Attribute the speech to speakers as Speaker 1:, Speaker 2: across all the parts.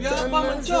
Speaker 1: Yapma manço.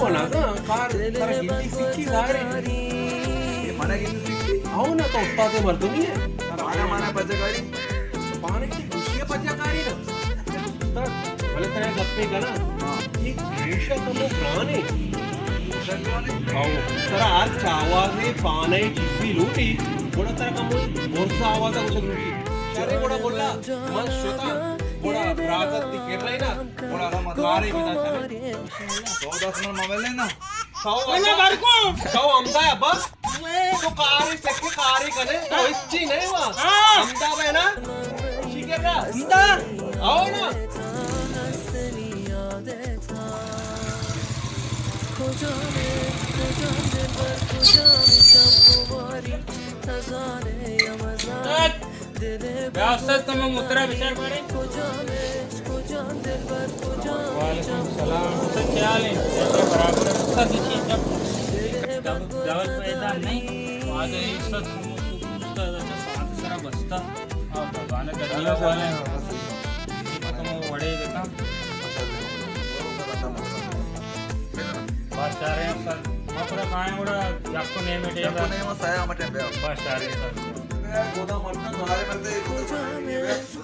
Speaker 1: होना ना car तर हिंदी सिक्की कार
Speaker 2: ये मना की सिक्की
Speaker 1: आओ ना तो उत्ता ते मर तुम्ही
Speaker 2: माना माना पचकारी
Speaker 1: पाण्याची दुसरी पचाकारी ना तर मला त्या गप्पे का ना एक देशातलं प्राण आहे भाऊ तर आज आवाजे पाण्याची चिप्पी लुटी थोडा तर का मोठा आवाज आवश्यक लुटी अरे गोडा बोलला मन स्वतः गोडा राजात ती केरलाई ना गोडा मारे बिना चले
Speaker 2: 14 में मोबाइल है ना
Speaker 1: सौ अमदा है बस तो कारी सेक्के कारी कने तो इच्छी नहीं वा अमदा है ना शिकेरा अमदा आओ ना
Speaker 3: व्यवस्थित तुम्ही मुद्रा विचार करे वालेकुम सलाम सब ख्याल है जैसे बराबर सब चीज जब जवळ पैदा नाही आज इसत उसका साथ सारा बसता और भगवान करने वाले तुम वड़े देखा बस आ रहे हैं सर मात्र काय उडा आपको नहीं मिटेगा
Speaker 2: आपको नहीं मत आया मटे बे
Speaker 3: बस आ रहे हैं सर
Speaker 2: गोदा मरना तुम्हारे करते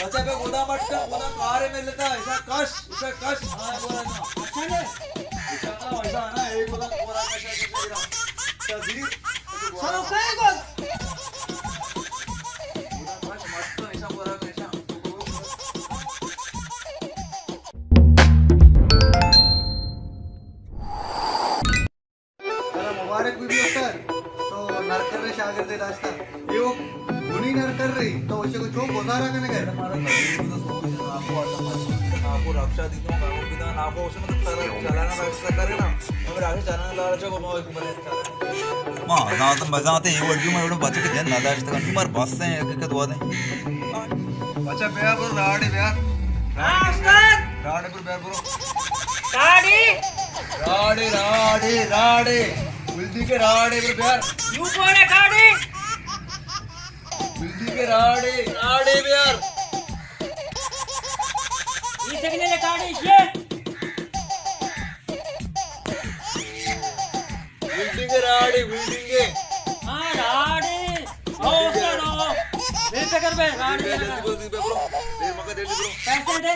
Speaker 2: बच्चा पे गोदा मटका गोदा कार में लेता है ऐसा कश हां बोला ना अच्छा है ऐसा ना एक गोदा गोदा कश तजरी
Speaker 1: सरो काय गो
Speaker 2: मुबारक वीडियो सर तो नरकर रे शागिर्द रास्ता यो गुनी नरकर रे तो उसे को जो गुजारा करने गए आपको रक्षा दी तो काम विधान आपको उसे मतलब चलाना व्यवस्था करे ना और आगे चलाना लालच को बहुत बड़े मां जात मजाते ये वीडियो में एवढं बचत के ना दास्ट का तुम्हार बस से एक दवा दे बच्चा बेया पर राड़ी बेया हां उस्ताद राड़ी पर बेया ब्रो राड़ी बिल्डी के राड़े पर प्यार
Speaker 3: यू कौन है गाड़ी
Speaker 2: बिल्डी के राड़े प्यार
Speaker 3: इसे किने ले गाड़ी ये
Speaker 2: बिल्डिंग के बिल्डिंग के
Speaker 3: हां गाड़ी ओ सर ओ मेरे पे कर बे गाड़ी
Speaker 2: दे ब्रो दे मका दे ब्रो
Speaker 3: पैसे दे